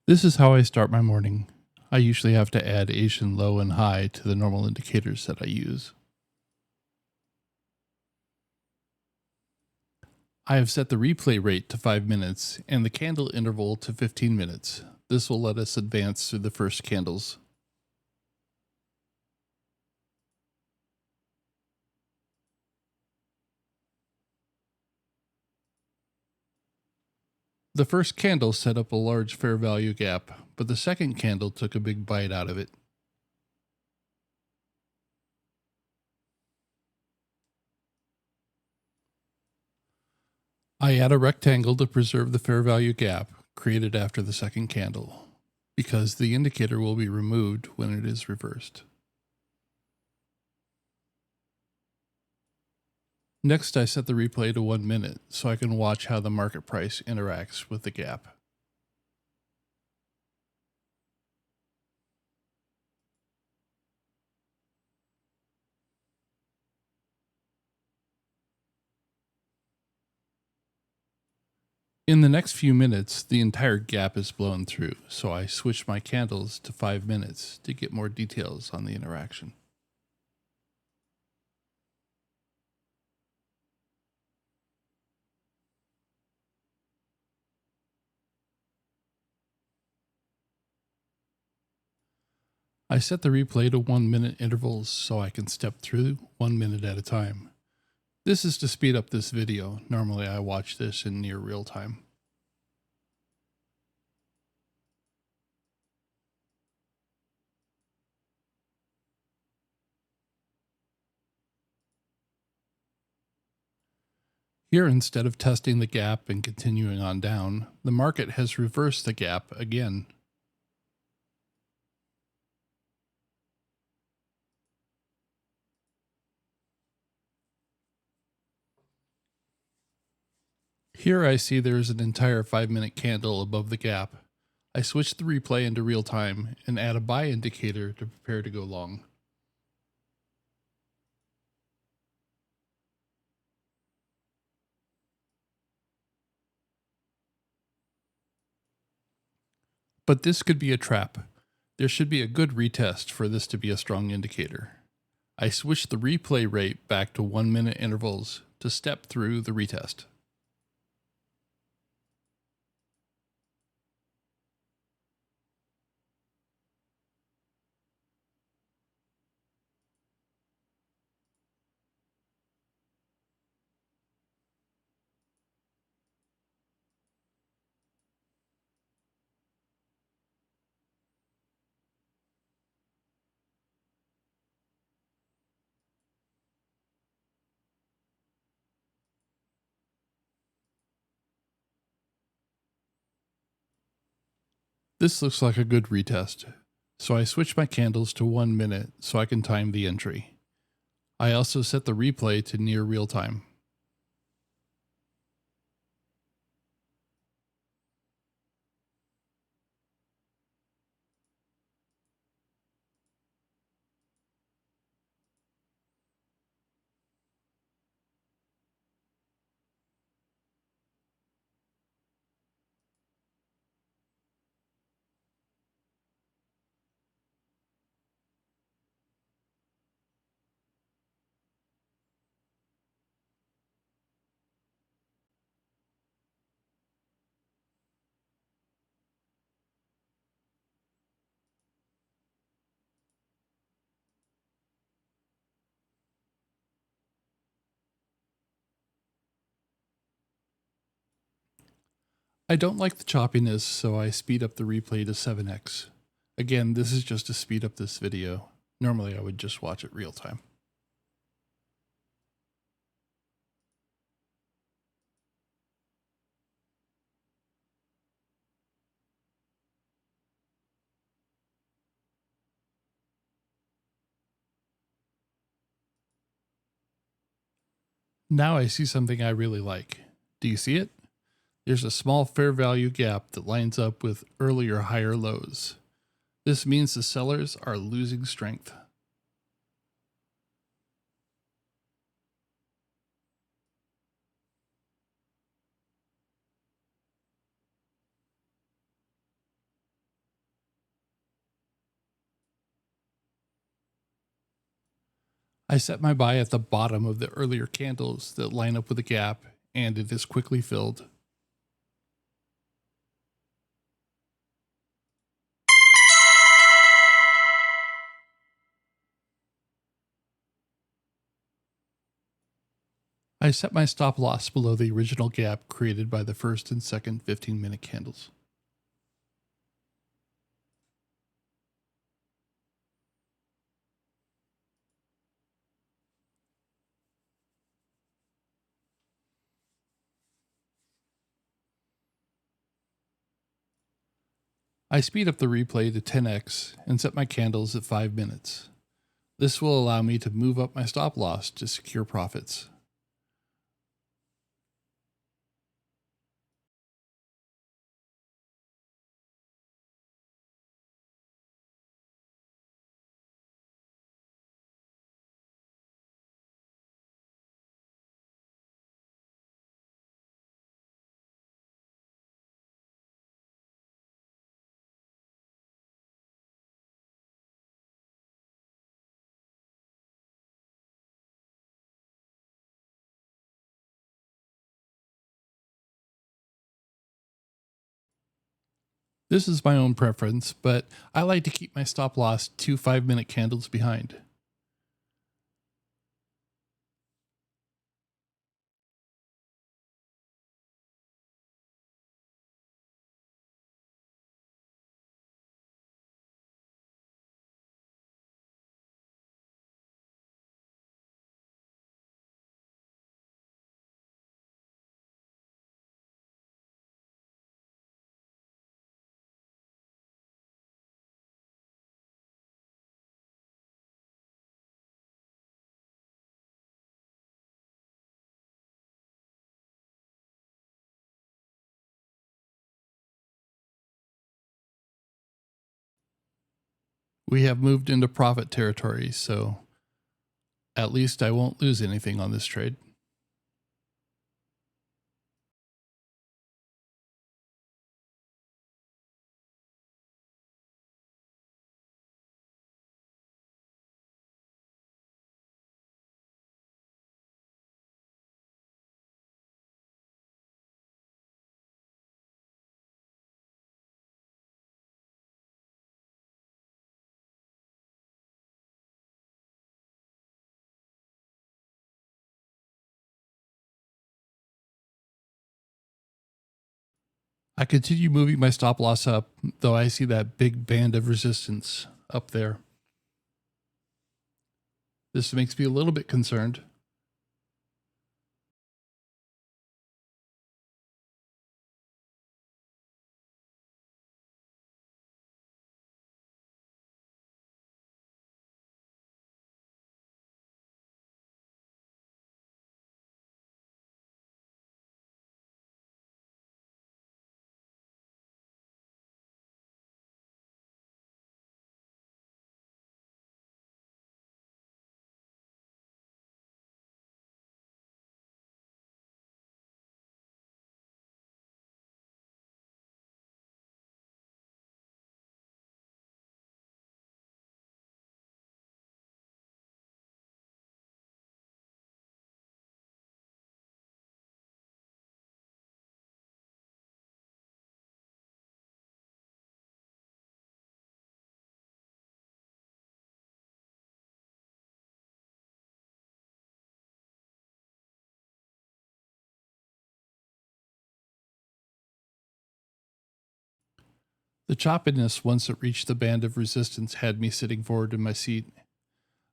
This is how I start my morning. I usually have to add Asian low and high to the normal indicators that I use. I have set the replay rate to 5 minutes and the candle interval to 15 minutes. This will let us advance through the first candles. The first candle set up a large fair value gap, but the second candle took a big bite out of it. I add a rectangle to preserve the fair value gap created after the second candle, because the indicator will be removed when it is reversed. Next, I set the replay to 1 minute so I can watch how the market price interacts with the gap. In the next few minutes, the entire gap is blown through, so I switch my candles to 5 minutes to get more details on the interaction. I set the replay to 1 minute intervals so I can step through 1 minute at a time. This is to speed up this video. Normally I watch this in near real time. Here, instead of testing the gap and continuing on down, the market has reversed the gap again. Here I see there is an entire 5-minute candle above the gap. I switch the replay into real time and add a buy indicator to prepare to go long. But this could be a trap. There should be a good retest for this to be a strong indicator. I switch the replay rate back to 1 minute intervals to step through the retest. This looks like a good retest, so I switch my candles to 1 minute so I can time the entry. I also set the replay to near real time. I don't like the choppiness, so I speed up the replay to 7x. Again, this is just to speed up this video. Normally I would just watch it real time. Now I see something I really like. Do you see it? There's a small fair value gap that lines up with earlier higher lows. This means the sellers are losing strength. I set my buy at the bottom of the earlier candles that line up with the gap, and it is quickly filled. I set my stop loss below the original gap created by the first and second 15-minute candles. I speed up the replay to 10x and set my candles at 5 minutes. This will allow me to move up my stop loss to secure profits. This is my own preference, but I like to keep my stop loss 2 5-minute candles behind. We have moved into profit territory, so at least I won't lose anything on this trade. I continue moving my stop loss up, though I see that big band of resistance up there. This makes me a little bit concerned. The choppiness once it reached the band of resistance had me sitting forward in my seat.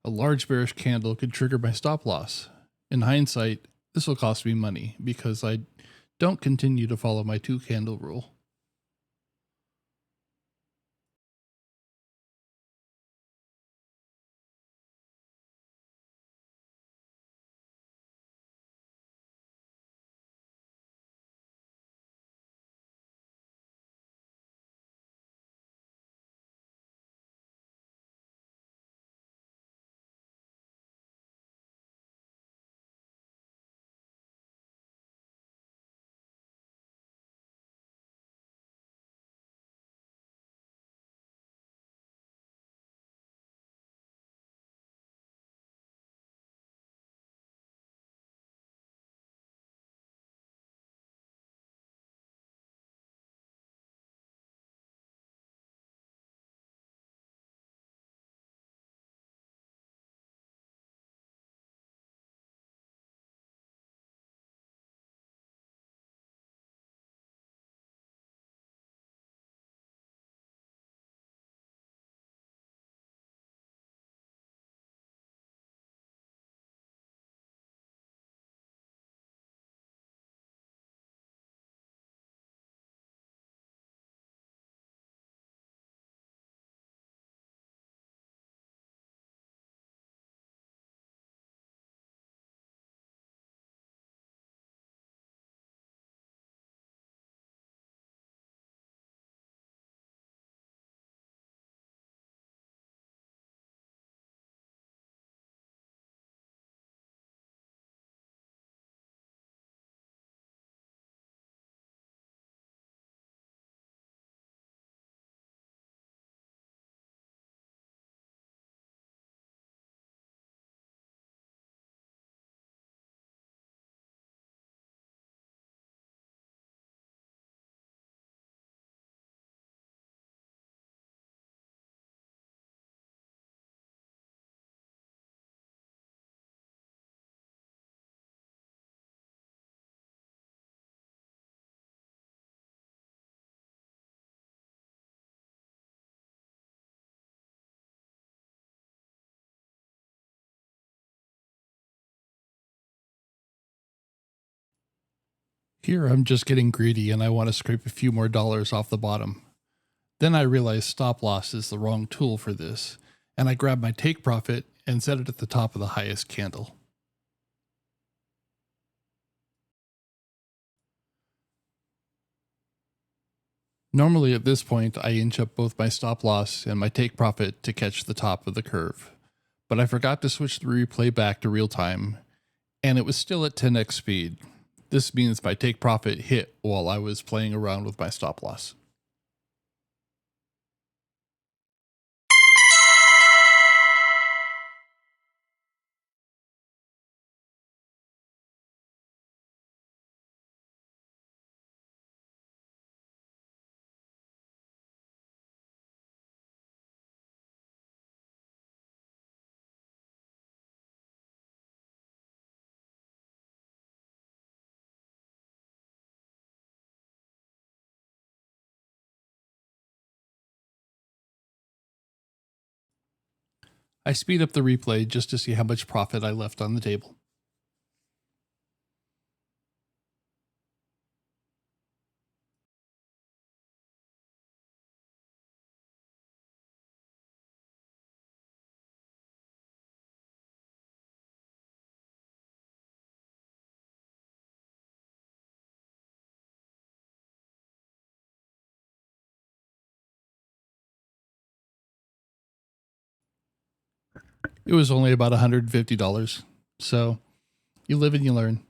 A large bearish candle could trigger my stop loss. In hindsight, this will cost me money because I don't continue to follow my 2-candle rule. Here I'm just getting greedy and I want to scrape a few more dollars off the bottom. Then I realize stop loss is the wrong tool for this, and I grab my take profit and set it at the top of the highest candle. Normally at this point, I inch up both my stop loss and my take profit to catch the top of the curve. But I forgot to switch the replay back to real time, and it was still at 10x speed. This means my take profit hit while I was playing around with my stop loss. I speed up the replay just to see how much profit I left on the table. It was only about $150, so you live and you learn.